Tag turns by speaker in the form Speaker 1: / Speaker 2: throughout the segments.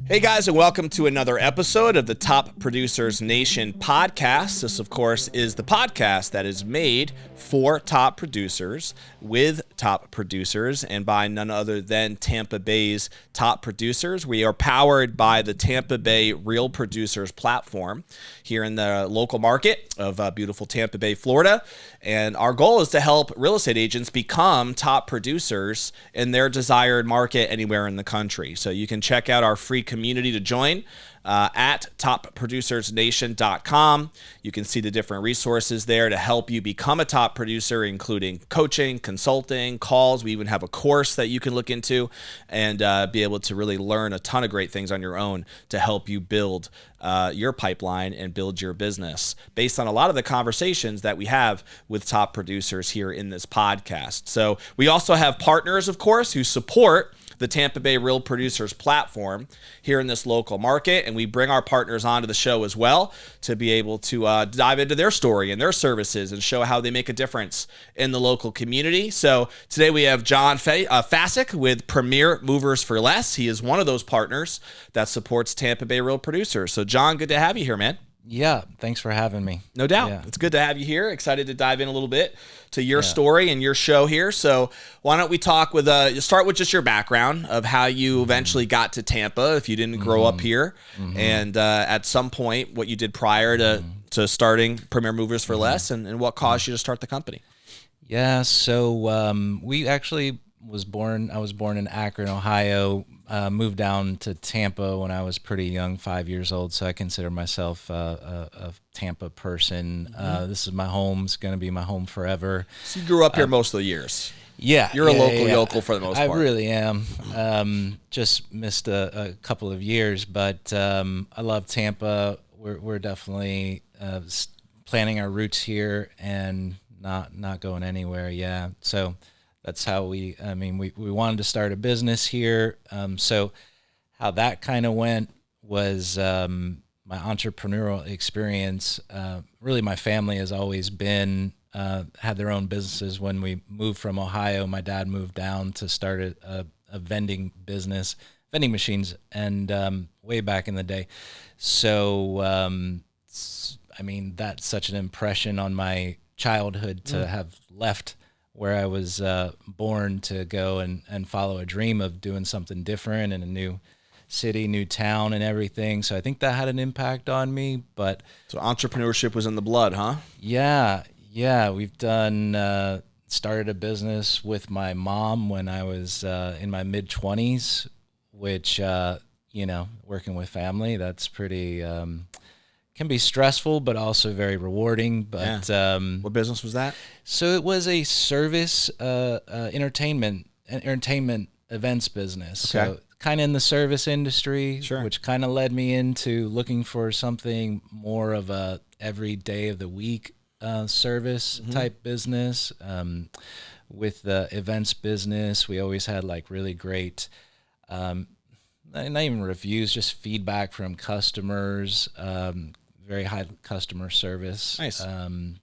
Speaker 1: Hey guys, and welcome to another episode of the Top Producers Nation Podcast. This, of course, is the podcast that is made for top producers, with top producers, and by none other than Tampa Bay's top producers. We are powered by the Tampa Bay Real Producers platform here in the local market of beautiful Tampa Bay, Florida. And our goal is to help real estate agents become top producers in their desired market anywhere in the country. So you can check out our free community to join at topproducersnation.com. You can see the different resources there to help you become a top producer, including coaching, consulting, calls. We even have a course that you can look into and be able to really learn a ton of great things on your own to help you build your pipeline and build your business based on a lot of the conversations that we have with top producers here in this podcast. So we also have partners, of course, who support the Tampa Bay Real Producers platform here in this local market. And we bring our partners onto the show as well to be able to dive into their story and their services and show how they make a difference in the local community. So today we have Jon Fasick with Premier Movers for Less. He is one of those partners that supports Tampa Bay Real Producers. So Jon, good to have you here, man.
Speaker 2: Yeah, thanks for having me.
Speaker 1: No doubt.
Speaker 2: Yeah.
Speaker 1: It's good to have you here. Excited to dive in a little bit to your story and your show here. So why don't we talk with, start with just your background of how you eventually got to Tampa, if you didn't grow up here, and at some point what you did prior to starting Premier Movers for Less, and what caused you to start the company.
Speaker 2: Yeah, so we actually I was born in Akron, Ohio, moved down to Tampa when I was pretty young, 5 years old, so I consider myself a Tampa person. This is my home. It's going to be my home forever.
Speaker 1: So you grew up here most of the years.
Speaker 2: Yeah.
Speaker 1: You're a local for the most part.
Speaker 2: I really am. Just missed a couple of years, but I love Tampa. We're definitely planting our roots here and not going anywhere. Yeah, so that's how we wanted to start a business here. So how that kind of went was my entrepreneurial experience. Really, my family has always been, had their own businesses. When we moved from Ohio, my dad moved down to start a vending business, vending machines, and way back in the day. So, that's such an impression on my childhood to have left where I was born to go and follow a dream of doing something different in a new city, new town, and everything. So I think that had an impact on me. But
Speaker 1: so entrepreneurship was in the blood, huh?
Speaker 2: Yeah. We've done started a business with my mom when I was in my mid-20s, which working with family, that's pretty can be stressful, but also very rewarding. But
Speaker 1: what business was that?
Speaker 2: So it was a service entertainment events business.
Speaker 1: Okay.
Speaker 2: So kind of in the service industry,
Speaker 1: Sure.
Speaker 2: which kind of led me into looking for something more of a every day of the week service type business. With the events business, we always had like really great not even reviews, just feedback from customers, very high customer service.
Speaker 1: Nice.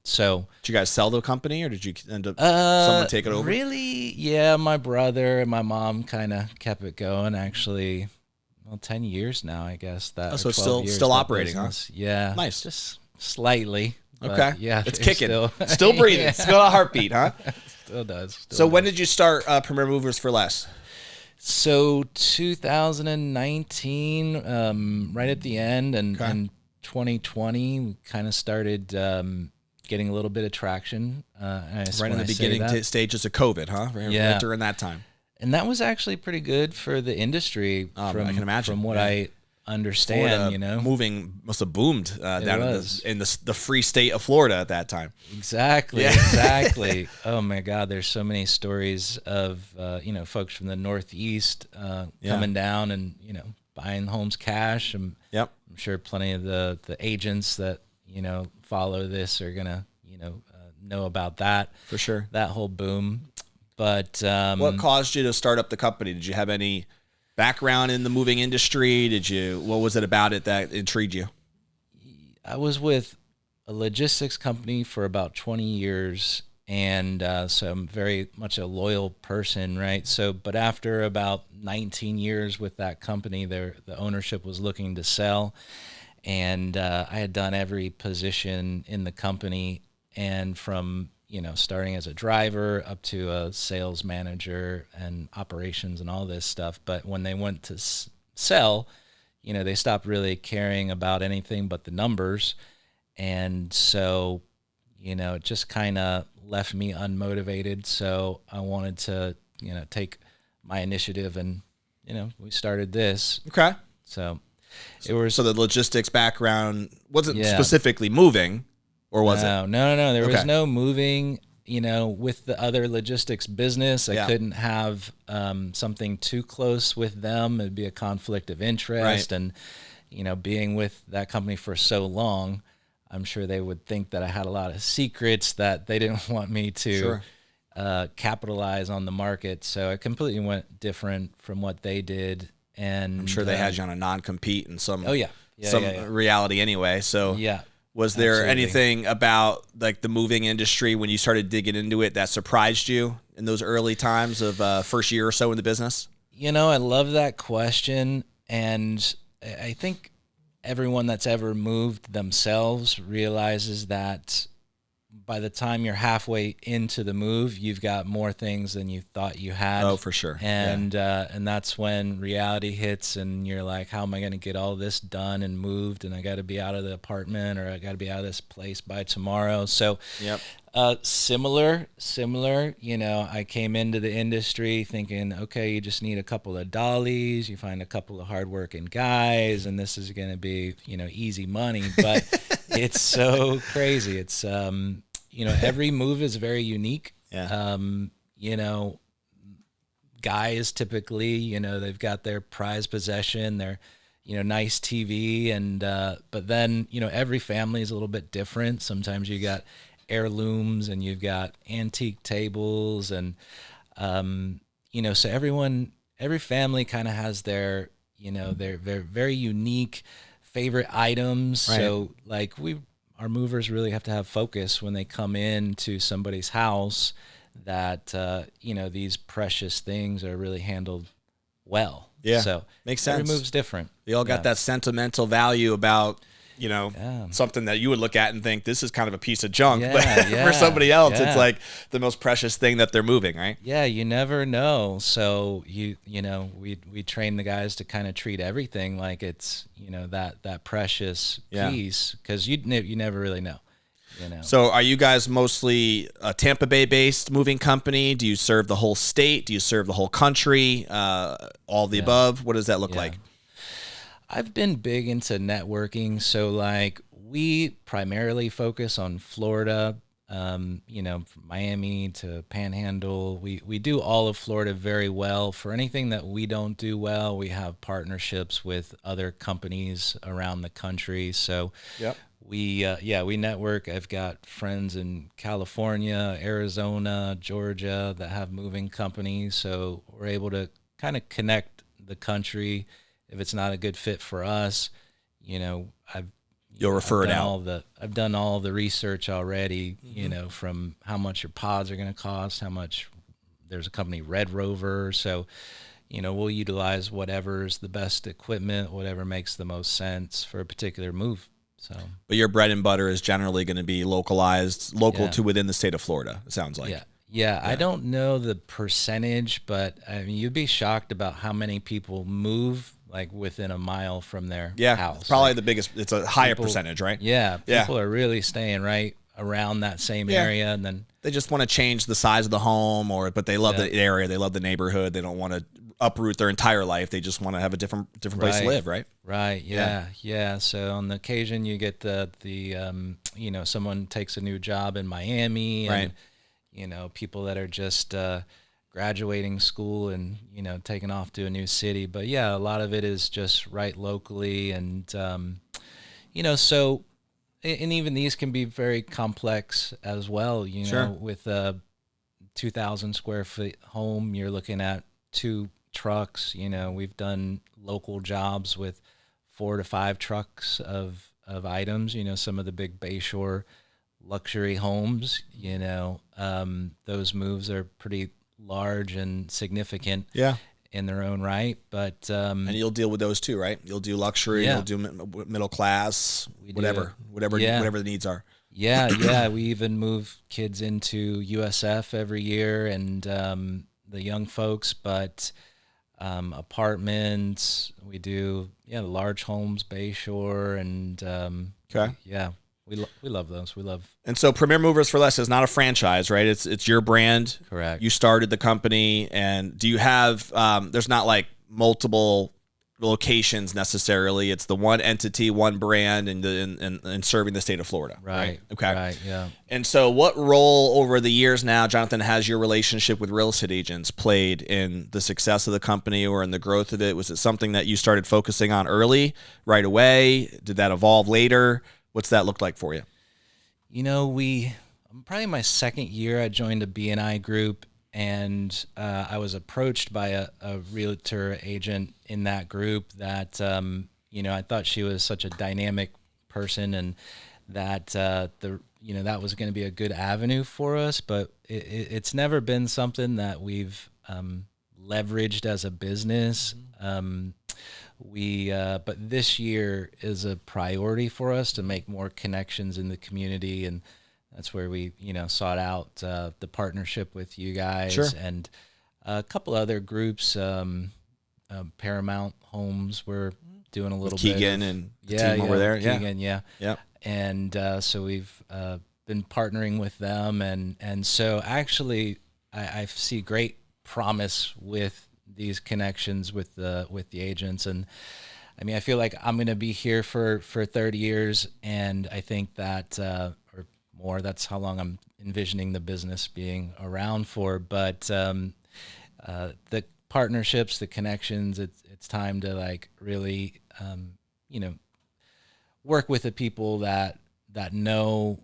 Speaker 2: So
Speaker 1: did you guys sell the company, or did you end up someone take it over?
Speaker 2: Really, yeah, my brother and my mom kind of kept it going, actually. 10 years now, I guess.
Speaker 1: So it's still operating,
Speaker 2: business.
Speaker 1: huh?
Speaker 2: Yeah.
Speaker 1: Nice.
Speaker 2: Just slightly.
Speaker 1: Okay.
Speaker 2: Yeah.
Speaker 1: It's kicking. Still breathing.
Speaker 2: Yeah.
Speaker 1: Still a heartbeat, huh?
Speaker 2: Still does.
Speaker 1: So when did you start Premier Movers for Less?
Speaker 2: So 2019, right at the end, and 2020, we kind of started getting a little bit of traction.
Speaker 1: Right in the beginning stages of COVID, huh? Right during that time.
Speaker 2: And that was actually pretty good for the industry.
Speaker 1: I can imagine.
Speaker 2: From what I understand,
Speaker 1: Florida, moving must have boomed down in the free state of Florida at that time.
Speaker 2: Exactly.
Speaker 1: Yeah.
Speaker 2: Exactly. Oh my God, there's so many stories of folks from the Northeast coming down and buying homes cash. And
Speaker 1: yep.
Speaker 2: I'm sure plenty of the agents that follow this are gonna know about that
Speaker 1: for sure.
Speaker 2: That whole boom. But
Speaker 1: what caused you to start up the company? Did you have any background in the moving industry? What was it about it that intrigued you?
Speaker 2: I was with a logistics company for about 20 years, And so I'm very much a loyal person, right? So, but after about 19 years with that company, the ownership was looking to sell, and I had done every position in the company, and from starting as a driver up to a sales manager and operations and all this stuff. But when they went to sell, they stopped really caring about anything but the numbers, and so it just kind of left me unmotivated. So I wanted to, take my initiative, and, we started this.
Speaker 1: Okay.
Speaker 2: So it was.
Speaker 1: So the logistics background wasn't specifically moving, or was it?
Speaker 2: No. There was no moving, with the other logistics business. I couldn't have something too close with them. It'd be a conflict of interest.
Speaker 1: Right.
Speaker 2: And, being with that company for so long, I'm sure they would think that I had a lot of secrets that they didn't want me to capitalize on the market. So it completely went different from what they did. And
Speaker 1: I'm sure they had you on a non-compete and some
Speaker 2: yeah.
Speaker 1: reality anyway. So was there anything about like the moving industry when you started digging into it that surprised you in those early times of first year or so in the business?
Speaker 2: I love that question. And I think everyone that's ever moved themselves realizes that by the time you're halfway into the move, you've got more things than you thought you had.
Speaker 1: Oh, for sure.
Speaker 2: And and that's when reality hits, and you're like, how am I going to get all this done and moved? And I got to be out of the apartment, or I got to be out of this place by tomorrow. So similar, I came into the industry thinking, okay, you just need a couple of dollies, you find a couple of hardworking guys, and this is going to be, easy money. But it's so crazy. It's, every move is very unique. Guys typically, they've got their prized possession, their, nice TV, and, but then, every family is a little bit different. Sometimes you got heirlooms, and you've got antique tables, and so every family kind of has their their very unique favorite items. Right. So like our movers really have to have focus when they come in to somebody's house, that these precious things are really handled well.
Speaker 1: Yeah,
Speaker 2: so
Speaker 1: makes sense.
Speaker 2: Every move's different.
Speaker 1: They all got that sentimental value about something that you would look at and think this is kind of a piece of junk, but for somebody else, it's like the most precious thing that they're moving, right? Yeah,
Speaker 2: you never know. So we train the guys to kind of treat everything like it's that precious piece, because you never really know.
Speaker 1: So are you guys mostly a Tampa Bay based moving company? Do you serve the whole state? Do you serve the whole country? All the above? What does that look like?
Speaker 2: I've been big into networking. So like we primarily focus on Florida, from Miami to Panhandle. We do all of Florida very well. For anything that we don't do well, we have partnerships with other companies around the country. So we network. I've got friends in California, Arizona, Georgia that have moving companies. So we're able to kind of connect the country. If it's not a good fit for us,
Speaker 1: you'll refer it out.
Speaker 2: I've done all the research already, from how much your pods are going to cost, how much. There's a company, Red Rover. So, we'll utilize whatever's the best equipment, whatever makes the most sense for a particular move. So,
Speaker 1: but your bread and butter is generally going to be local to within the state of Florida, it sounds like.
Speaker 2: Yeah. I don't know the percentage, but I mean, you'd be shocked about how many people move like within a mile from their house.
Speaker 1: It's probably the biggest. It's a higher percentage, right?
Speaker 2: People are really staying right around that same area, and then
Speaker 1: they just want to change the size of the home, but they love the area, they love the neighborhood. They don't want to uproot their entire life. They just want to have a different place to live, right?
Speaker 2: Right. Yeah. So on the occasion, you get the someone takes a new job in Miami, and people that are just graduating school and taking off to a new city. But a lot of it is just right locally, and so, and even these can be very complex as well. With a 2,000 square foot home, you're looking at 2 trucks. We've done local jobs with 4 to 5 trucks of items. Some of the big Bayshore luxury homes, those moves are pretty large and significant in their own right. But
Speaker 1: and you'll deal with those too, right? You'll do luxury, you'll do middle class, whatever the needs are.
Speaker 2: Yeah. We even move kids into USF every year, and the young folks, but apartments, we do large homes, Bayshore, and we love those.
Speaker 1: And so Premier Movers for Less is not a franchise, right? It's your brand.
Speaker 2: Correct.
Speaker 1: You started the company, and do you have there's not like multiple locations necessarily. It's the one entity, one brand, and serving the state of Florida.
Speaker 2: Right.
Speaker 1: Okay.
Speaker 2: Right. Yeah.
Speaker 1: And so what role over the years now, Jonathan, has your relationship with real estate agents played in the success of the company or in the growth of it? Was it something that you started focusing on early, right away? Did that evolve later? What's that look like for you?
Speaker 2: Probably my second year, I joined a BNI group, and I was approached by a realtor agent in that group that, I thought she was such a dynamic person, and that that was going to be a good avenue for us, but it's never been something that we've leveraged as a business. But this year is a priority for us to make more connections in the community, and that's where we, sought out the partnership with you guys.
Speaker 1: Sure.
Speaker 2: And a couple other groups. Paramount Homes, we're doing a little
Speaker 1: with
Speaker 2: bit.
Speaker 1: Keegan and the team over there.
Speaker 2: Keegan,
Speaker 1: yeah.
Speaker 2: And so we've been partnering with them, and so actually I see great promise with these connections with the agents. And I mean, I feel like I'm going to be here for 30 years, and I think that or more, that's how long I'm envisioning the business being around for. But the partnerships, the connections, it's time to like really work with the people that know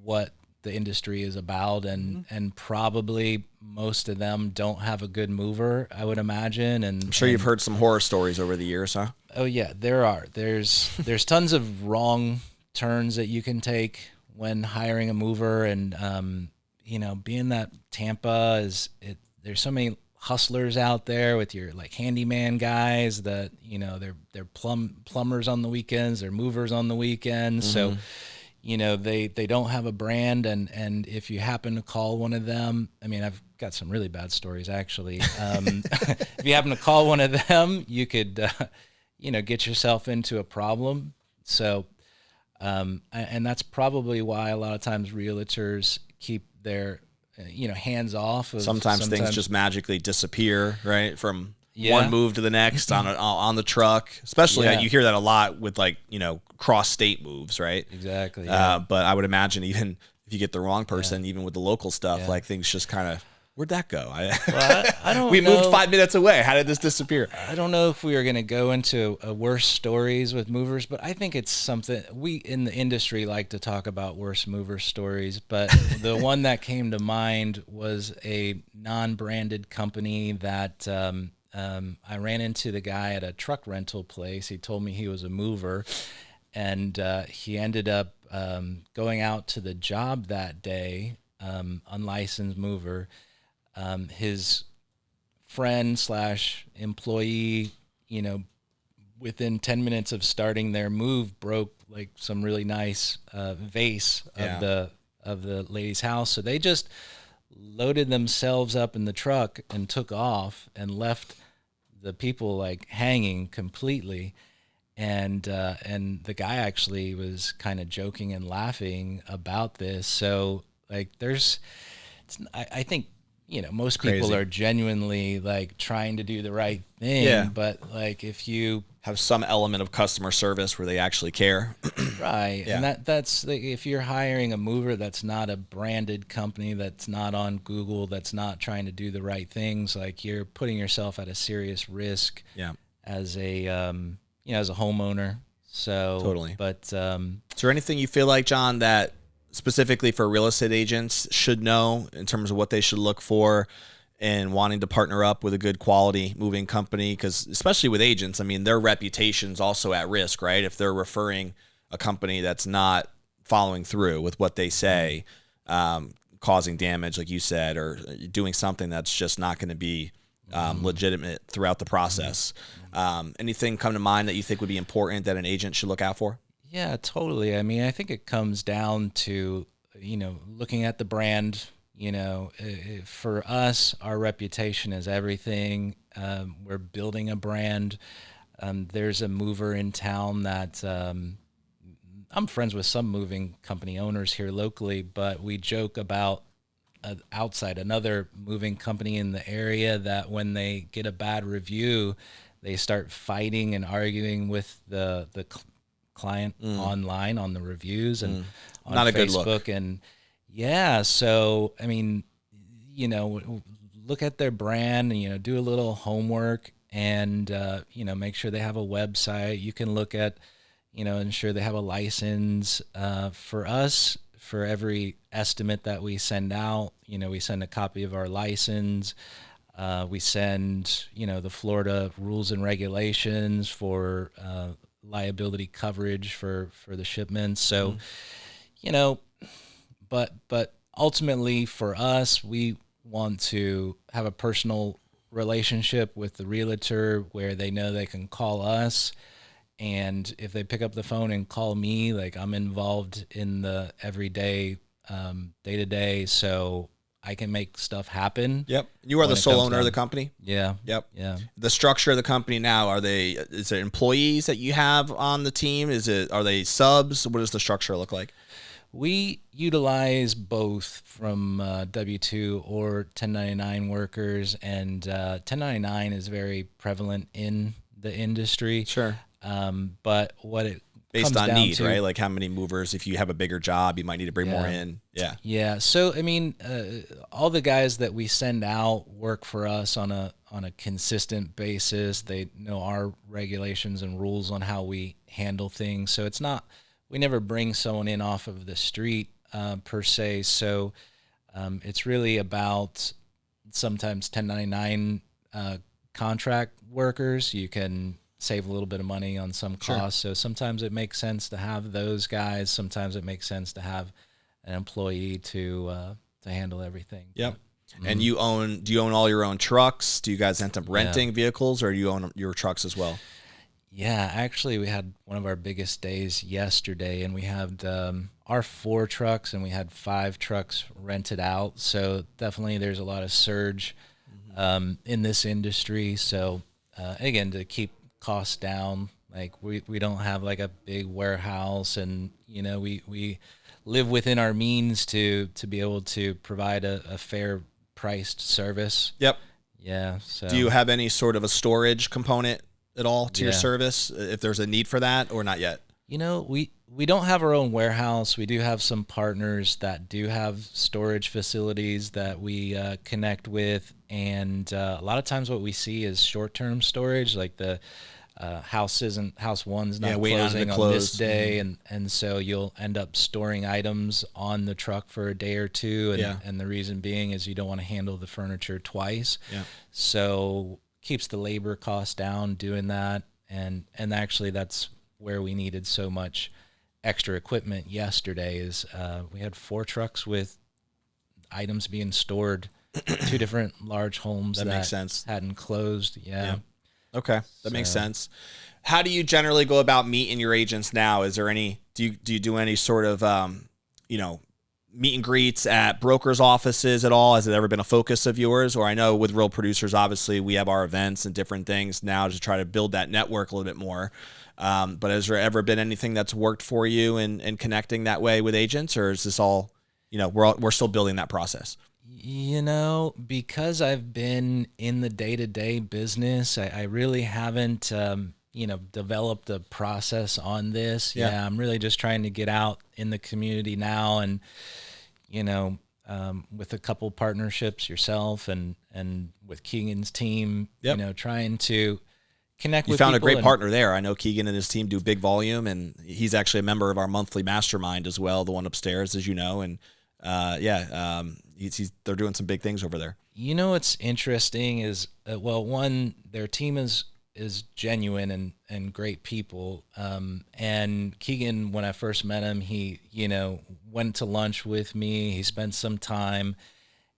Speaker 2: what the industry is about, and probably most of them don't have a good mover, I would imagine. And
Speaker 1: I'm sure you've heard some horror stories over the years, huh?
Speaker 2: Oh yeah, there are. There's tons of wrong turns that you can take when hiring a mover, and being that Tampa there's so many hustlers out there with your like handyman guys that they're plumbers on the weekends, they're movers on the weekends. So they don't have a brand, and if you happen to call one of them, I mean, I've got some really bad stories actually. If you happen to call one of them, you could get yourself into a problem. So and that's probably why a lot of times realtors keep their hands off.
Speaker 1: Sometimes things just magically disappear, right? From one move to the next on the truck, especially you hear that a lot with cross state moves, right?
Speaker 2: Exactly.
Speaker 1: But I would imagine even if you get the wrong person, even with the local stuff, like things just kind of, where'd that go?
Speaker 2: I don't
Speaker 1: we
Speaker 2: know.
Speaker 1: moved 5 minutes away. How did this disappear?
Speaker 2: I don't know if we are going to go into worse stories with movers, but I think it's something we in the industry like to talk about worse mover stories. But the one that came to mind was a non-branded company that I ran into the guy at a truck rental place. He told me he was a mover, and he ended up going out to the job that day, unlicensed mover. His friend / employee, within 10 minutes of starting their move, broke like some really nice vase of the lady's house. So they just loaded themselves up in the truck and took off and left the people like hanging completely. And the guy actually was kind of joking and laughing about this. So like I think, most people are genuinely like trying to do the right thing, but like if you
Speaker 1: have some element of customer service where they actually care.
Speaker 2: Right. Yeah. And that's like, if you're hiring a mover that's not a branded company, that's not on Google, that's not trying to do the right things, like you're putting yourself at a serious risk as a, as a homeowner. So
Speaker 1: totally.
Speaker 2: But,
Speaker 1: is there anything you feel like, John, that specifically for real estate agents should know in terms of what they should look for in wanting to partner up with a good quality moving company? Because especially with agents, I mean, their reputation's also at risk, right? If they're referring a company that's not following through with what they say, causing damage, like you said, or doing something that's just not going to be legitimate throughout the process. Anything come to mind that you think would be important that an agent should look out for?
Speaker 2: Yeah, totally. I mean, I think it comes down to, looking at the brand. For us, our reputation is everything. We're building a brand. There's a mover in town that I'm friends with some moving company owners here locally, but we joke about outside another moving company in the area that when they get a bad review, they start fighting and arguing with the client online on the reviews and on
Speaker 1: Not a
Speaker 2: Facebook.
Speaker 1: good look.
Speaker 2: And yeah, so I mean, look at their brand and do a little homework and make sure they have a website. You can look at ensure they have a license. For us, for every estimate that we send out, we send a copy of our license. We send, the Florida rules and regulations for liability coverage for the shipments. So, but ultimately for us, we want to have a personal relationship with the realtor where they know they can call us. And if they pick up the phone and call me, like I'm involved in the everyday, day-to-day, so I can make stuff happen.
Speaker 1: Yep. You are the sole owner of the company?
Speaker 2: Yeah.
Speaker 1: Yep.
Speaker 2: Yeah.
Speaker 1: The structure of the company now, is it employees that you have on the team? Are they subs? What does the structure look like?
Speaker 2: We utilize both from W-2 or 1099 workers, and 1099 is very prevalent in the industry.
Speaker 1: Sure.
Speaker 2: But what it
Speaker 1: based
Speaker 2: comes
Speaker 1: on
Speaker 2: down
Speaker 1: need,
Speaker 2: to,
Speaker 1: right? Like how many movers, if you have a bigger job, you might need to bring more in. Yeah.
Speaker 2: Yeah. So, I mean, all the guys that we send out work for us on a consistent basis. They know our regulations and rules on how we handle things. So it's not, we never bring someone in off of the street per se. So it's really about sometimes 1099 contract workers. You can save a little bit of money on some costs. Sure. So sometimes it makes sense to have those guys. Sometimes it makes sense to have an employee to handle everything.
Speaker 1: Yep. And do you own all your own trucks? Do you guys end up renting vehicles, or do you own your trucks as well?
Speaker 2: Yeah, actually we had one of our biggest days yesterday, and we had our 4 trucks and we had 5 trucks rented out. So definitely there's a lot of surge in this industry. So again, to keep costs down, like we don't have like a big warehouse, and we live within our means to be able to provide a fair priced service.
Speaker 1: Yep.
Speaker 2: Yeah. So
Speaker 1: do you have any sort of a storage component at all to your service, if there's a need for that, or not yet?
Speaker 2: We don't have our own warehouse. We do have some partners that do have storage facilities that we connect with, and a lot of times what we see is short-term storage, like the house one's not closing on this day, and so you'll end up storing items on the truck for a day or two, and the reason being is you don't want to handle the furniture twice. Yeah. So keeps the labor cost down doing that, and actually that's where we needed so much extra equipment yesterday is we had 4 trucks with items being stored, 2 different large homes that
Speaker 1: makes sense.
Speaker 2: Hadn't closed. Yeah.
Speaker 1: Okay. That makes sense. How do you generally go about meeting your agents now? Is there any, do you do any sort of, meet and greets at brokers' offices at all? Has it ever been a focus of yours? Or I know with Real Producers, obviously we have our events and different things now to try to build that network a little bit more. But has there ever been anything that's worked for you in connecting that way with agents, or is this all, we're still building that process?
Speaker 2: Because I've been in the day-to-day business, I really haven't, developed a process on this. Yeah. I'm really just trying to get out in the community now, and, with a couple partnerships, yourself and with Keegan's team, trying to connect with people. You found a
Speaker 1: great partner there. I know Keegan and his team do big volume, and he's actually a member of our monthly mastermind as well, the one upstairs, as you know, and they're doing some big things over there.
Speaker 2: What's interesting is, one, their team is is genuine and great people. And Keegan, when I first met him, he, went to lunch with me. He spent some time,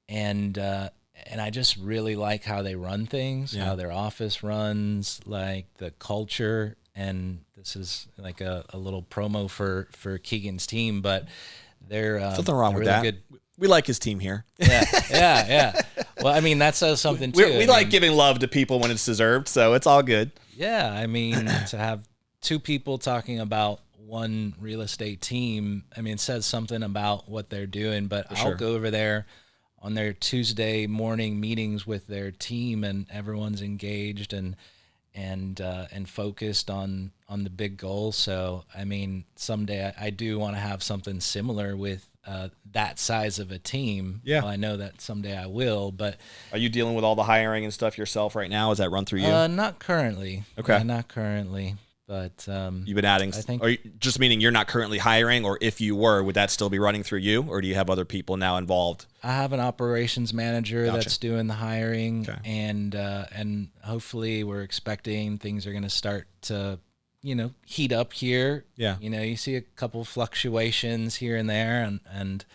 Speaker 2: and I just really like how they run things, how their office runs, like the culture. And this is like a little promo for Keegan's team, but they're
Speaker 1: nothing wrong with
Speaker 2: really
Speaker 1: that.
Speaker 2: Good.
Speaker 1: We like his team here.
Speaker 2: Yeah. Well, I mean, that says something too.
Speaker 1: We like giving love to people when it's deserved, so it's all good.
Speaker 2: Yeah, I mean, to have two people talking about one real estate team, I mean, it says something about what they're doing. But I'll go over there on their Tuesday morning meetings with their team, and everyone's engaged and focused on the big goal. So, I mean, someday I do want to have something similar with that size of a team.
Speaker 1: Yeah.
Speaker 2: Well, I know that someday I will, but...
Speaker 1: Are you dealing with all the hiring and stuff yourself right now? Is that run through you?
Speaker 2: Not currently.
Speaker 1: Okay.
Speaker 2: Not currently, but...
Speaker 1: You've been adding... just meaning you're not currently hiring, or if you were, would that still be running through you, or do you have other people now involved?
Speaker 2: I have an operations manager that's doing the hiring,
Speaker 1: okay.
Speaker 2: and hopefully we're expecting things are going to start to... heat up here.
Speaker 1: Yeah.
Speaker 2: You see a couple fluctuations here and there, and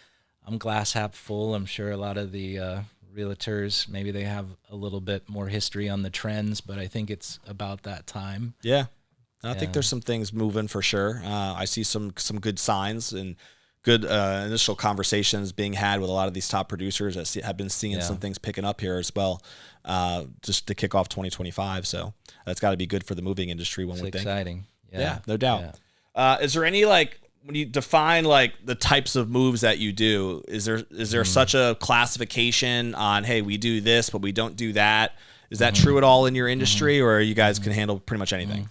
Speaker 2: I'm glass half full. I'm sure a lot of the realtors, maybe they have a little bit more history on the trends, but I think it's about that time.
Speaker 1: Yeah. I think there's some things moving for sure. I see some good signs and good initial conversations being had with a lot of these top producers. I have been seeing some things picking up here as well, just to kick off 2025. So that's got to be good for the moving industry. One would think.
Speaker 2: Exciting.
Speaker 1: Yeah, no doubt. Yeah. Is there any, like, when you define like the types of moves that you do, is there such a classification on, hey, we do this, but we don't do that? Is that true at all in your industry, or you guys can handle pretty much anything?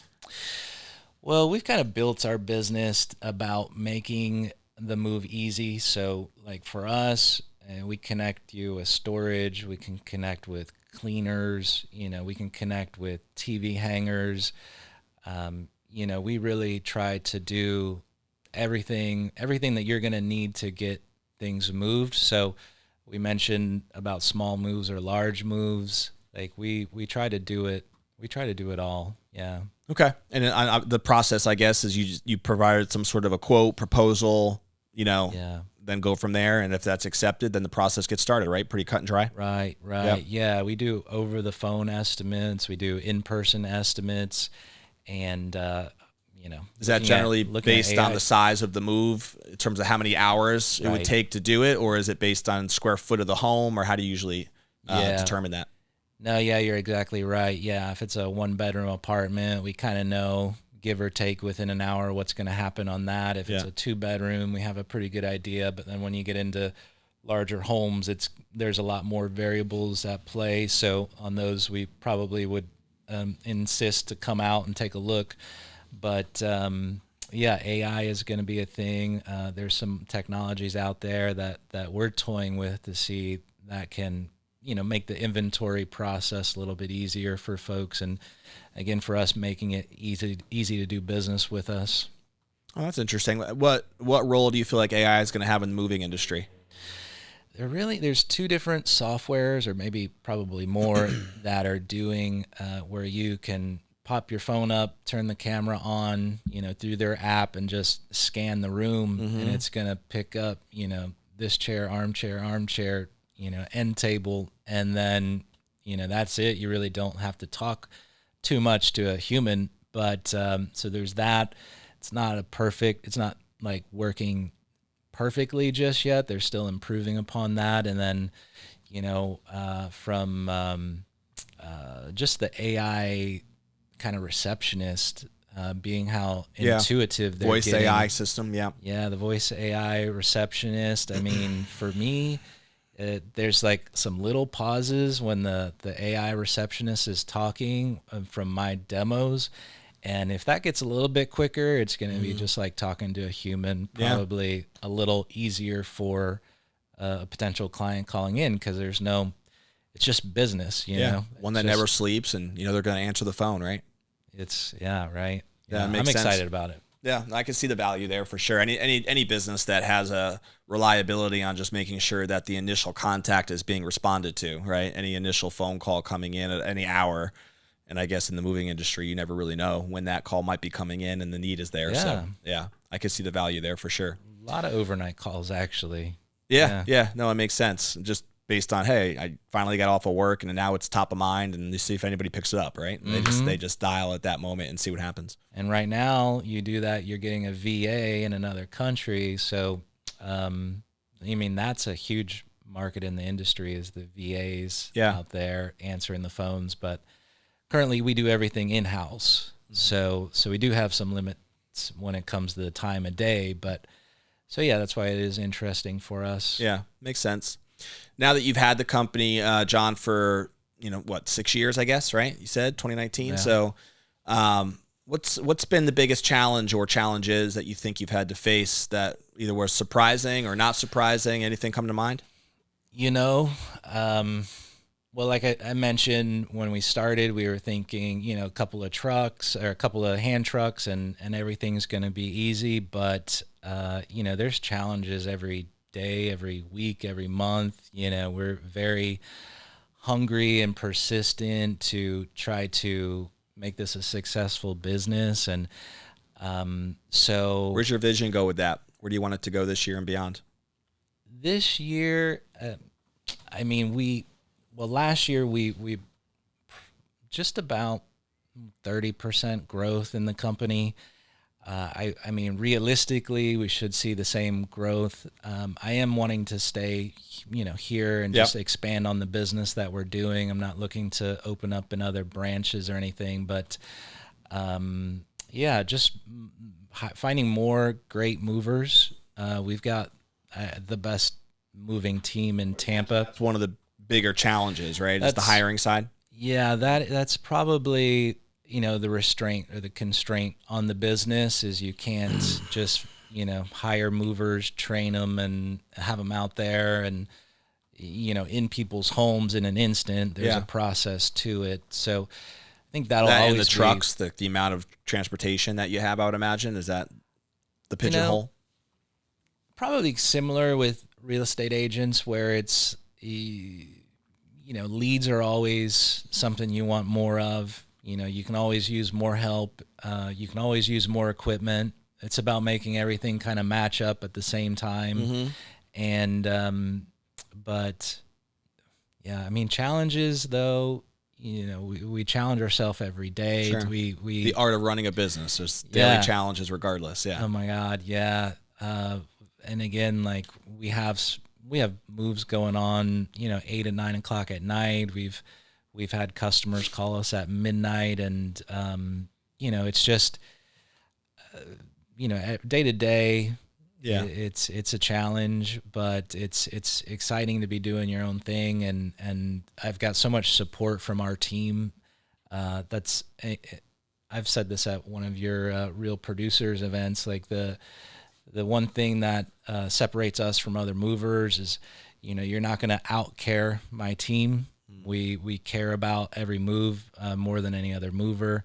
Speaker 2: Well, we've kind of built our business about making the move easy. So like for us, we connect you with storage, we can connect with cleaners, we can connect with TV hangers. We really try to do everything that you're going to need to get things moved. So we mentioned about small moves or large moves. Like we try to do it. We try to do it all. Yeah.
Speaker 1: Okay. And the process, I guess, is you provided some sort of a quote, proposal, then go from there. And if that's accepted, then the process gets started, right? Pretty cut and dry.
Speaker 2: Right.
Speaker 1: Yep.
Speaker 2: Yeah. We do over the phone estimates. We do in-person estimates. And,
Speaker 1: is that generally based on the size of the move in terms of how many hours it would take to do it? Or is it based on square foot of the home, or how do you usually determine that?
Speaker 2: No, yeah, you're exactly right. Yeah, if it's a one-bedroom apartment, we kind of know, give or take within an hour, what's going to happen on that. If it's a two-bedroom, we have a pretty good idea. But then when you get into larger homes, there's a lot more variables at play. So on those, we probably would insist to come out and take a look. But AI is going to be a thing. There's some technologies out there that we're toying with to see that can make the inventory process a little bit easier for folks, and again for us, making it easy to do business with us.
Speaker 1: Oh, that's interesting. What role do you feel like AI is going to have in the moving industry?
Speaker 2: There's two different softwares, or maybe probably more, that are doing where you can pop your phone up, turn the camera on, through their app, and just scan the room, and it's going to pick up, this chair, armchair, end table, and then, that's it. You really don't have to talk too much to a human, but, so there's that. It's not like working perfectly just yet. They're still improving upon that. And then, from, just the AI kind of receptionist, being how intuitive they're
Speaker 1: voice
Speaker 2: getting.
Speaker 1: AI system.
Speaker 2: Yeah. The voice AI receptionist. I mean, for me, there's like some little pauses when the AI receptionist is talking from my demos. And if that gets a little bit quicker, it's going to be just like talking to a human, probably a little easier for a potential client calling in, because it's just business, you know.
Speaker 1: One that never sleeps, and they're going to answer the phone, right?
Speaker 2: Right.
Speaker 1: Yeah,
Speaker 2: I'm excited about it.
Speaker 1: Yeah, I can see the value there for sure. Any business that has a reliability on just making sure that the initial contact is being responded to, right? Any initial phone call coming in at any hour, And I guess in the moving industry, you never really know when that call might be coming in and the need is there.
Speaker 2: Yeah.
Speaker 1: So yeah, I could see the value there for sure.
Speaker 2: A lot of overnight calls, actually.
Speaker 1: Yeah. No, it makes sense. Just based on, hey, I finally got off of work and now it's top of mind, and you see if anybody picks it up, right? And they just dial at that moment and see what happens.
Speaker 2: And right now, you do that, you're getting a VA in another country. So, that's a huge market in the industry, is the VAs out there answering the phones. But currently, we do everything in-house. So we do have some limits when it comes to the time of day. But so, yeah, that's why it is interesting for us.
Speaker 1: Yeah, makes sense. Now that you've had the company, Jon, for 6 years, I guess, right? You said 2019.
Speaker 2: Yeah.
Speaker 1: So, what's been the biggest challenge or challenges that you think you've had to face that either were surprising or not surprising? Anything come to mind?
Speaker 2: Well, like I mentioned, when we started, we were thinking, a couple of trucks or a couple of hand trucks, and everything's going to be easy. But there's challenges every day, every week, every month. We're very hungry and persistent to try to make this a successful business. And so
Speaker 1: where's your vision go with that? Where do you want it to go this year and beyond?
Speaker 2: This year, last year we just about 30% growth in the company. Realistically, we should see the same growth. I am wanting to stay, here and just expand on the business that we're doing. I'm not looking to open up in other branches or anything, but just finding more great movers. We've got the best moving team in Tampa.
Speaker 1: That's one of the bigger challenges, right? Is the hiring side.
Speaker 2: Yeah, that's probably the restraint or the constraint on the business is you can't just hire movers, train them, and have them out there and in people's homes in an instant. There's a process to it, so I think that'll always
Speaker 1: and the trucks, the amount of transportation that you have, I would imagine, is that the pigeonhole.
Speaker 2: Probably similar with real estate agents, where it's leads are always something you want more of. You can always use more help. You can always use more equipment. It's about making everything kind of match up at the same time. And, challenges though, we challenge ourselves every day.
Speaker 1: Sure.
Speaker 2: We
Speaker 1: the art of running a business. There's daily challenges regardless. Yeah.
Speaker 2: Oh my God. Yeah. And again, like we have moves going on, 8 and 9 o'clock at night. We've had customers call us at midnight, and it's just day to day. Yeah, it's a challenge, but it's exciting to be doing your own thing, and I've got so much support from our team. I've said this at one of your Real Producers events, like the one thing that separates us from other movers is, you're not going to out-care my team. We care about every move more than any other mover.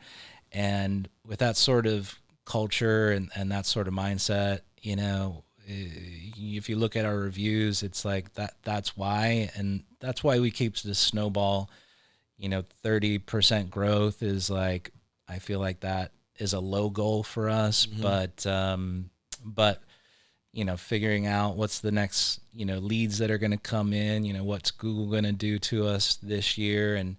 Speaker 2: And with that sort of culture and that sort of mindset, if you look at our reviews, it's like that's why. And that's why we keep the snowball, 30% growth is like, I feel like that is a low goal for us. But figuring out what's the next, leads that are going to come in, what's Google going to do to us this year. And,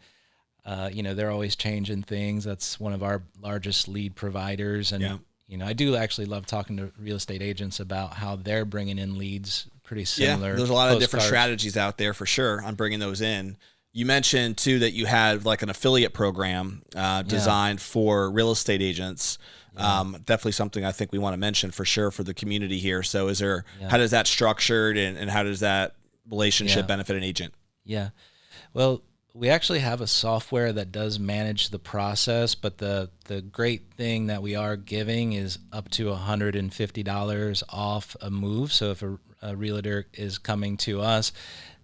Speaker 2: they're always changing things. That's one of our largest lead providers. And, I do actually love talking to real estate agents about how they're bringing in leads pretty similar.
Speaker 1: Yeah, there's a lot of different strategies out there for sure on bringing those in. You mentioned too that you had like an affiliate program designed for real estate agents. Definitely something I think we want to mention for sure for the community here. So how does that structured and how does that relationship benefit an agent?
Speaker 2: Yeah. Well, we actually have a software that does manage the process, but the great thing that we are giving is up to $150 off a move. So if a realtor is coming to us,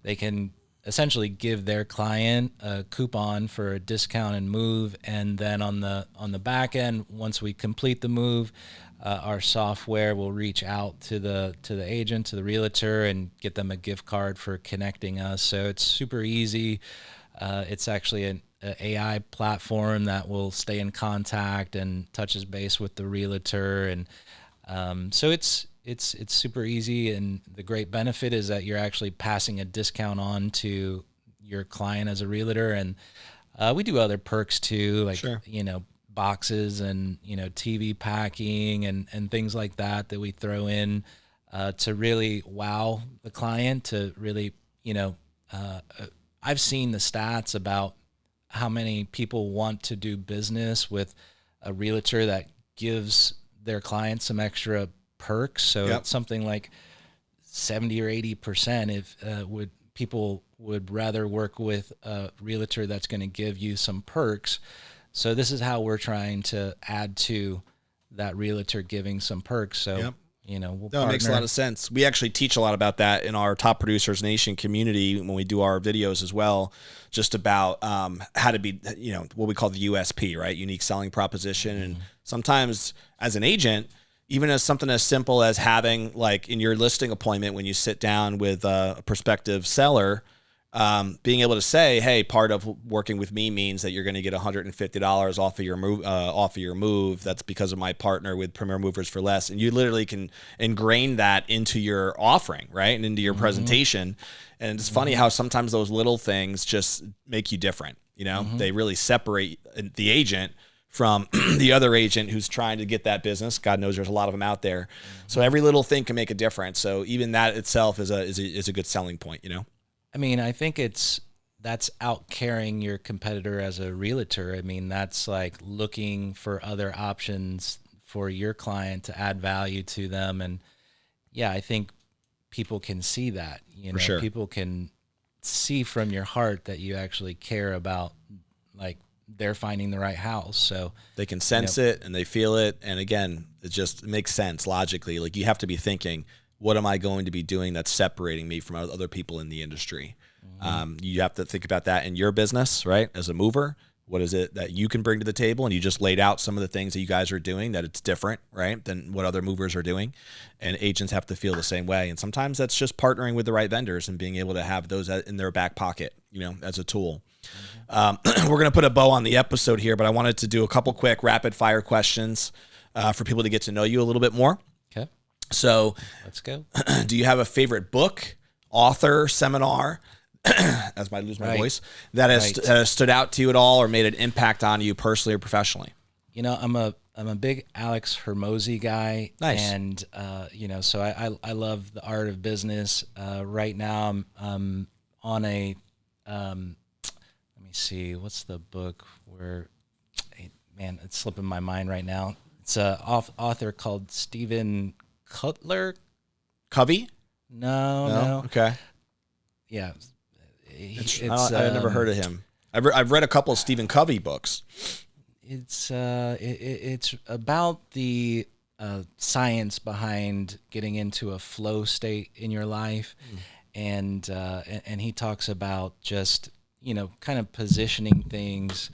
Speaker 2: they can essentially give their client a coupon for a discounted move, and then on the back end, once we complete the move, our software will reach out to the agent, to the realtor, and get them a gift card for connecting us. So it's super easy. It's actually a AI platform that will stay in contact and touches base with the realtor. And so it's super easy. And the great benefit is that you're actually passing a discount on to your client as a realtor. And we do other perks too, like,
Speaker 1: Sure.
Speaker 2: Boxes and, TV packing and things like that we throw in to really wow the client, to really, I've seen the stats about how many people want to do business with a realtor that gives their clients some extra perks. So
Speaker 1: Yep.
Speaker 2: it's something like 70 or 80% if people would rather work with a realtor that's going to give you some perks. So this is how we're trying to add to that realtor giving some perks. So,
Speaker 1: Yep.
Speaker 2: We'll
Speaker 1: No, it makes a lot of sense. We actually teach a lot about that in our Top Producers Nation community when we do our videos as well, just about how to be, what we call the USP, right? Unique selling proposition. And sometimes as an agent, even as something as simple as having, like in your listing appointment, when you sit down with a prospective seller, being able to say, hey, part of working with me means that you're going to get $150 off of your move. That's because of my partner with Premier Movers for Less. And you literally can ingrain that into your offering, right? And into your presentation. And it's funny how sometimes those little things just make you different. They really separate the agent from the other agent who's trying to get that business. God knows there's a lot of them out there. So every little thing can make a difference. So even that itself is a good selling point,
Speaker 2: I mean, I think that's out carrying your competitor as a realtor. I mean, that's like looking for other options for your client to add value to them. And yeah, I think people can see that,
Speaker 1: For sure.
Speaker 2: People can see from your heart that you actually care about, like, they're finding the right house. So
Speaker 1: they can sense it and they feel it. And again, it makes sense logically. Like, you have to be thinking, what am I going to be doing that's separating me from other people in the industry? You have to think about that in your business, right? As a mover, what is it that you can bring to the table? And you just laid out some of the things that you guys are doing, that it's different, right, than what other movers are doing. And agents have to feel the same way. And sometimes that's just partnering with the right vendors and being able to have those in their back pocket, as a tool. We're going to put a bow on the episode here, but I wanted to do a couple quick rapid fire questions for people to get to know you a little bit more.
Speaker 2: Okay.
Speaker 1: So
Speaker 2: let's go.
Speaker 1: Do you have a favorite book, author, seminar, as I lose my voice, that has stood out to you at all or made an impact on you personally or professionally?
Speaker 2: I'm a big Alex Hormozy guy.
Speaker 1: Nice.
Speaker 2: And, so I love the art of business. Right now I'm on a, let me see, what's the book where, man, it's slipping my mind right now. It's a author called Stephen Cutler.
Speaker 1: Covey?
Speaker 2: No.
Speaker 1: Okay.
Speaker 2: Yeah.
Speaker 1: I've never heard of him. I've read a couple of Stephen Covey books.
Speaker 2: It's about the science behind getting into a flow state in your life, and he talks about just kind of positioning things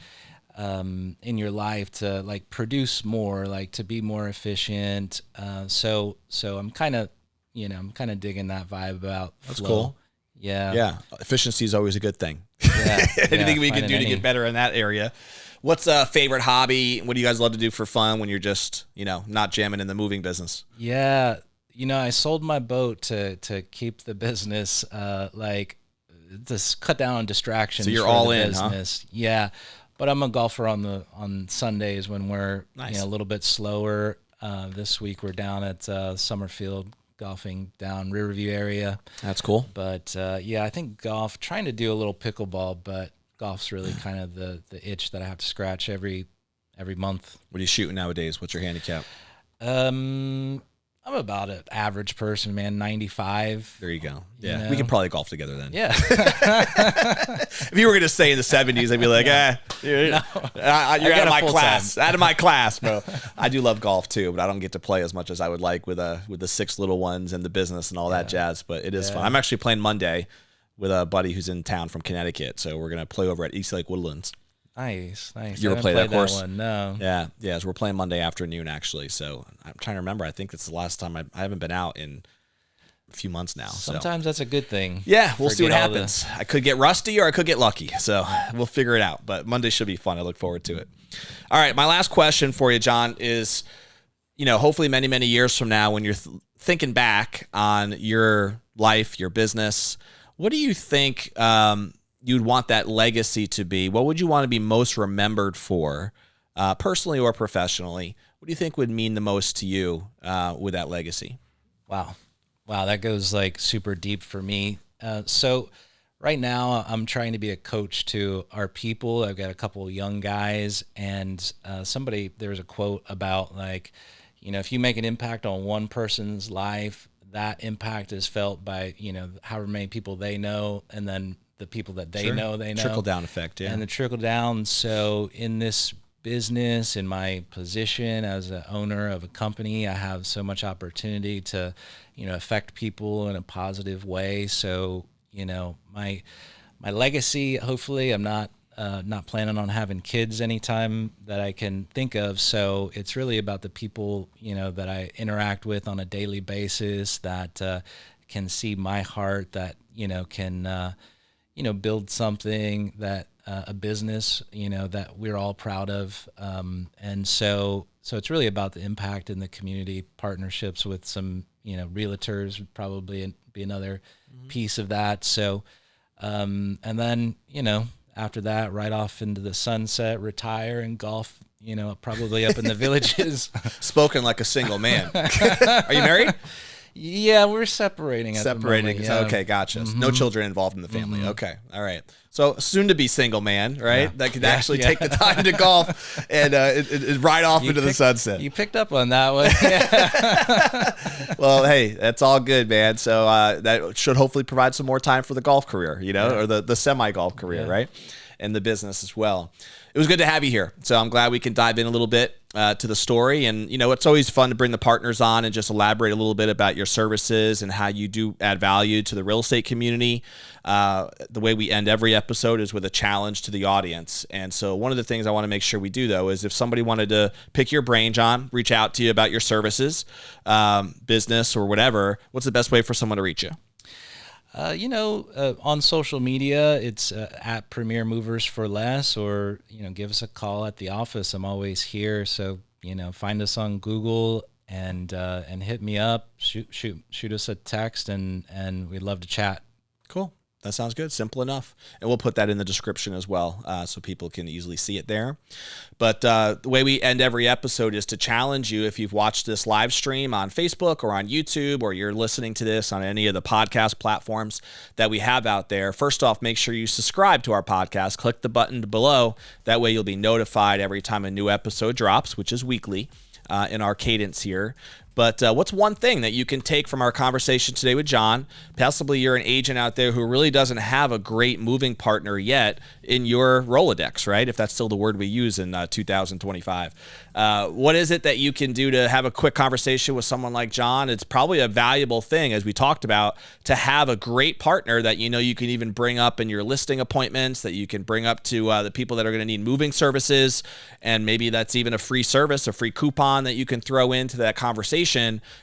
Speaker 2: in your life to like produce more, like to be more efficient. So I'm kind of digging that vibe about
Speaker 1: That's
Speaker 2: flow.
Speaker 1: cool.
Speaker 2: Yeah.
Speaker 1: Yeah. Efficiency is always a good thing.
Speaker 2: Yeah.
Speaker 1: Anything we can do to get better in that area. What's a favorite hobby? What do you guys love to do for fun when you're just, not jamming in the moving business?
Speaker 2: Yeah. I sold my boat to keep the business, to cut down on distractions.
Speaker 1: So you're
Speaker 2: for
Speaker 1: all
Speaker 2: the
Speaker 1: in,
Speaker 2: business. Huh? Yeah. But I'm a golfer on Sundays when we're
Speaker 1: nice.
Speaker 2: A little bit slower. This week we're down at Summerfield golfing down Riverview area.
Speaker 1: That's cool.
Speaker 2: But I think golf, trying to do a little pickleball, but golf's really kind of the itch that I have to scratch every month.
Speaker 1: What are you shooting nowadays? What's your handicap?
Speaker 2: I'm about an average person, man. 95.
Speaker 1: There you go. Yeah, we can probably golf together then.
Speaker 2: Yeah.
Speaker 1: If you were going to say in the 70s, I'd be like, you're out of my class. Out of my class, bro. I do love golf too, but I don't get to play as much as I would like with the 6 little ones and the business and all that jazz. But it is fun. I'm actually playing Monday with a buddy who's in town from Connecticut, so we're going to play over at East Lake Woodlands.
Speaker 2: Nice.
Speaker 1: You ever play that course?
Speaker 2: One, no.
Speaker 1: Yeah. So we're playing Monday afternoon, actually. So I'm trying to remember. I think it's the last time I haven't been out in few months now.
Speaker 2: Sometimes that's a good thing.
Speaker 1: Yeah, we'll see what
Speaker 2: Forget all
Speaker 1: happens. I could get rusty or I could get lucky. So we'll figure it out. But Monday should be fun. I look forward to it. All right, my last question for you, Jon, is, hopefully many, many years from now when you're thinking back on your life, your business, what do you think you'd want that legacy to be? What would you want to be most remembered for, personally or professionally? What do you think would mean the most to you with that legacy?
Speaker 2: Wow, that goes like super deep for me. So right now I'm trying to be a coach to our people. I've got a couple of young guys, and there was a quote about like, if you make an impact on one person's life, that impact is felt by, however many people they know, and then the people that they know.
Speaker 1: Trickle down effect, yeah.
Speaker 2: And the trickle down. So in this business, in my position as an owner of a company, I have so much opportunity to, affect people in a positive way. So, my legacy, hopefully I'm not planning on having kids anytime that I can think of. So it's really about the people, that I interact with on a daily basis that can see my heart, that, can, build something that, a business, that we're all proud of. And so it's really about the impact in the community, partnerships with some, realtors would probably be another piece of that. So, and then, after that, right off into the sunset, retire and golf, probably up in the villages.
Speaker 1: Spoken like a single man. Are you married?
Speaker 2: Yeah, we're separating. At the moment, yeah.
Speaker 1: Okay, gotcha. No children involved in the family. Okay, all right. So soon to be single man, right? Yeah. That could actually take the time to golf and ride off into the sunset.
Speaker 2: You picked up on that one.
Speaker 1: Well, hey, that's all good, man. So that should hopefully provide some more time for the golf career, or the semi-golf career, right? And the business as well. It was good to have you here. So I'm glad we can dive in a little bit to the story. And, it's always fun to bring the partners on and just elaborate a little bit about your services and how you do add value to the real estate community. The way we end every episode is with a challenge to the audience. And so one of the things I want to make sure we do, though, is if somebody wanted to pick your brain, Jon, reach out to you about your services, business or whatever, what's the best way for someone to reach you?
Speaker 2: On social media, it's at Premier Movers for Less, or, give us a call at the office. I'm always here. So, find us on Google and hit me up, shoot us a text, and we'd love to chat.
Speaker 1: Cool. That sounds good. Simple enough. And we'll put that in the description as well, so people can easily see it there. But the way we end every episode is to challenge you. If you've watched this live stream on Facebook or on YouTube, or you're listening to this on any of the podcast platforms that we have out there, first off, make sure you subscribe to our podcast. Click the button below. That way you'll be notified every time a new episode drops, which is weekly in our cadence here. But what's one thing that you can take from our conversation today with Jon? Possibly you're an agent out there who really doesn't have a great moving partner yet in your Rolodex, right? If that's still the word we use in 2025. What is it that you can do to have a quick conversation with someone like Jon? It's probably a valuable thing, as we talked about, to have a great partner that you can even bring up in your listing appointments, that you can bring up to the people that are going to need moving services. And maybe that's even a free service, a free coupon that you can throw into that conversation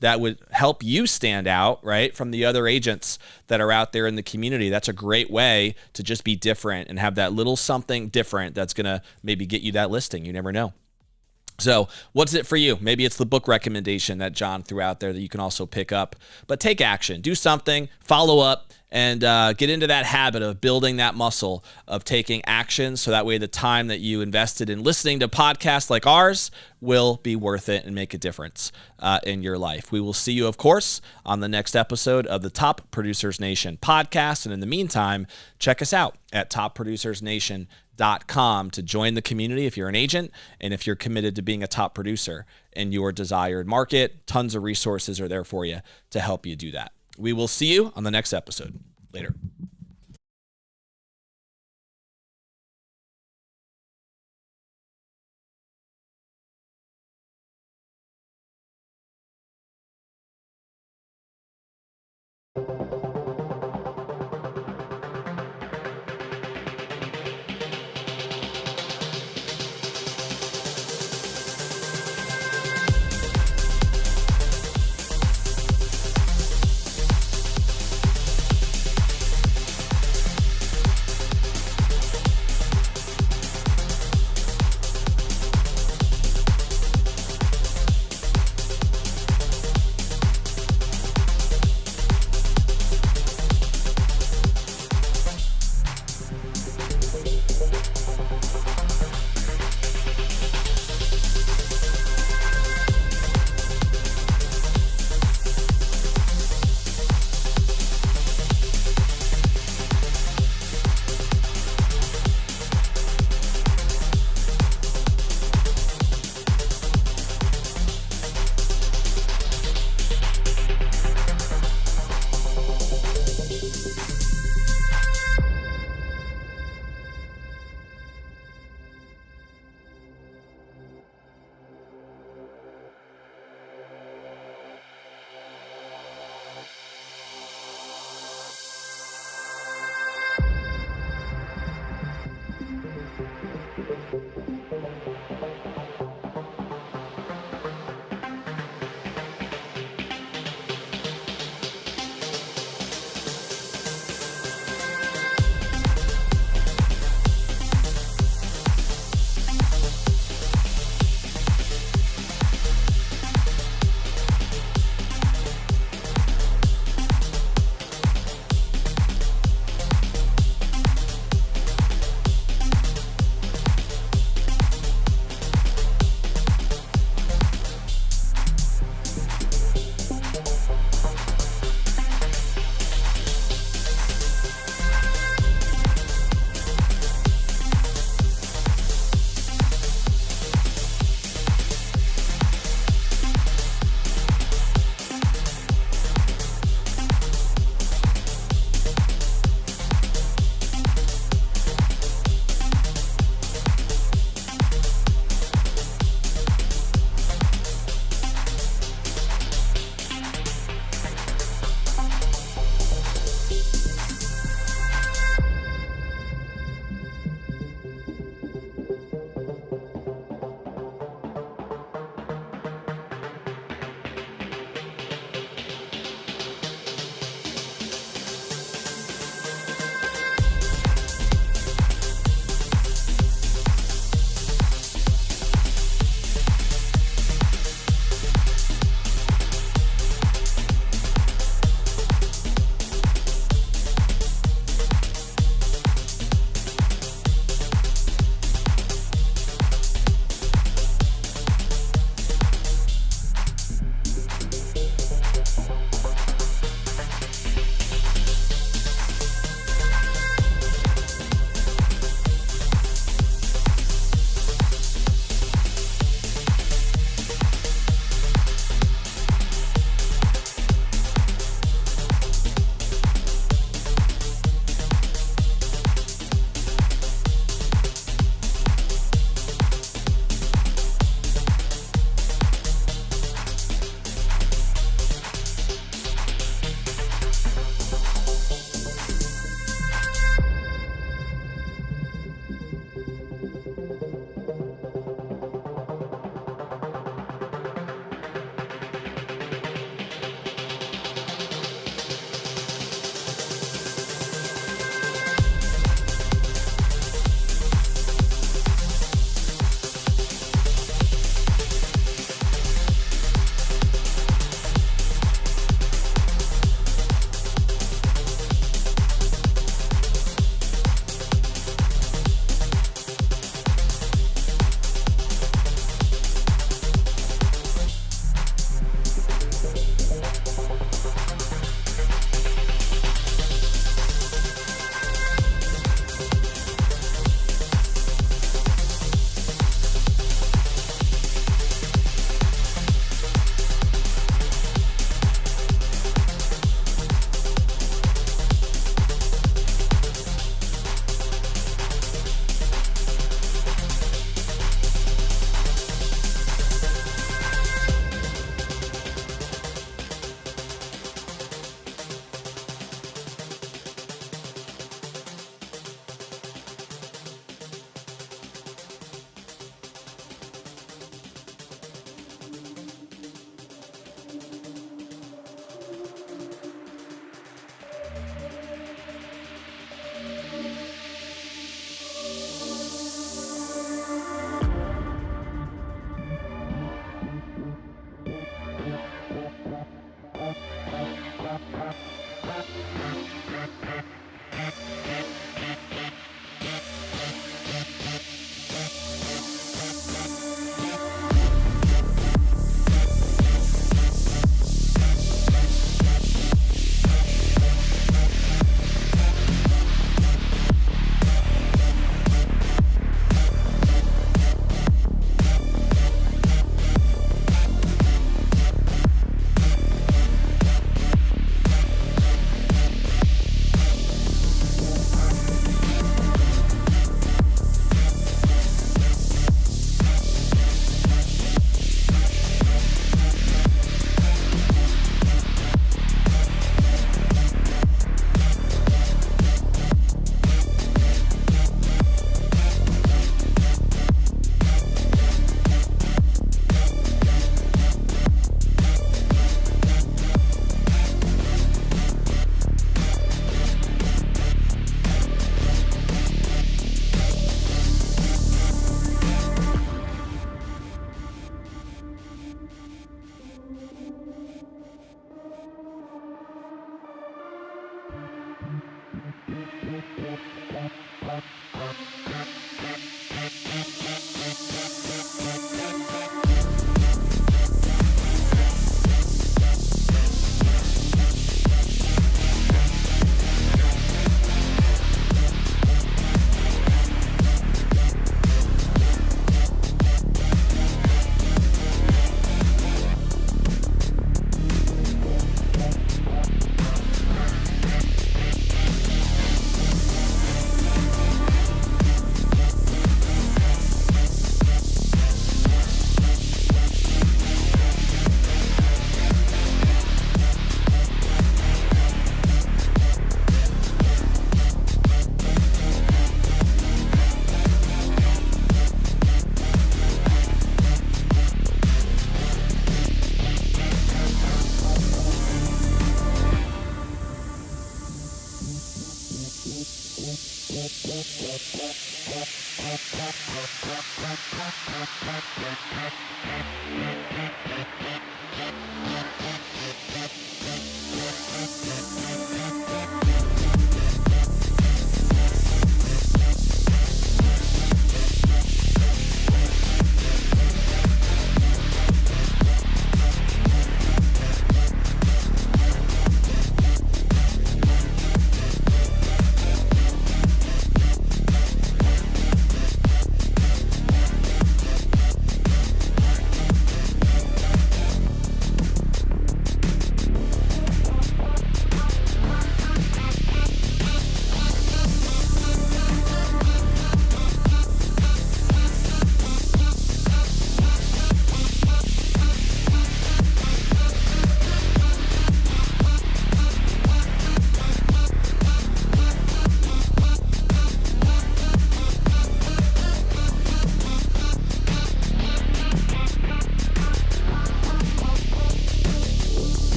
Speaker 1: that would help you stand out, right, from the other agents that are out there in the community. That's a great way to just be different and have that little something different that's going to maybe get you that listing. You never know. So what's it for you? Maybe it's the book recommendation that Jon threw out there that you can also pick up. But take action. Do something. Follow up. And get into that habit of building that muscle of taking action, so that way the time that you invested in listening to podcasts like ours will be worth it and make a difference in your life. We will see you, of course, on the next episode of the Top Producers Nation podcast. And in the meantime, check us out at topproducersnation.com to join the community if you're an agent and if you're committed to being a top producer in your desired market. Tons of resources are there for you to help you do that. We will see you on the next episode. Later.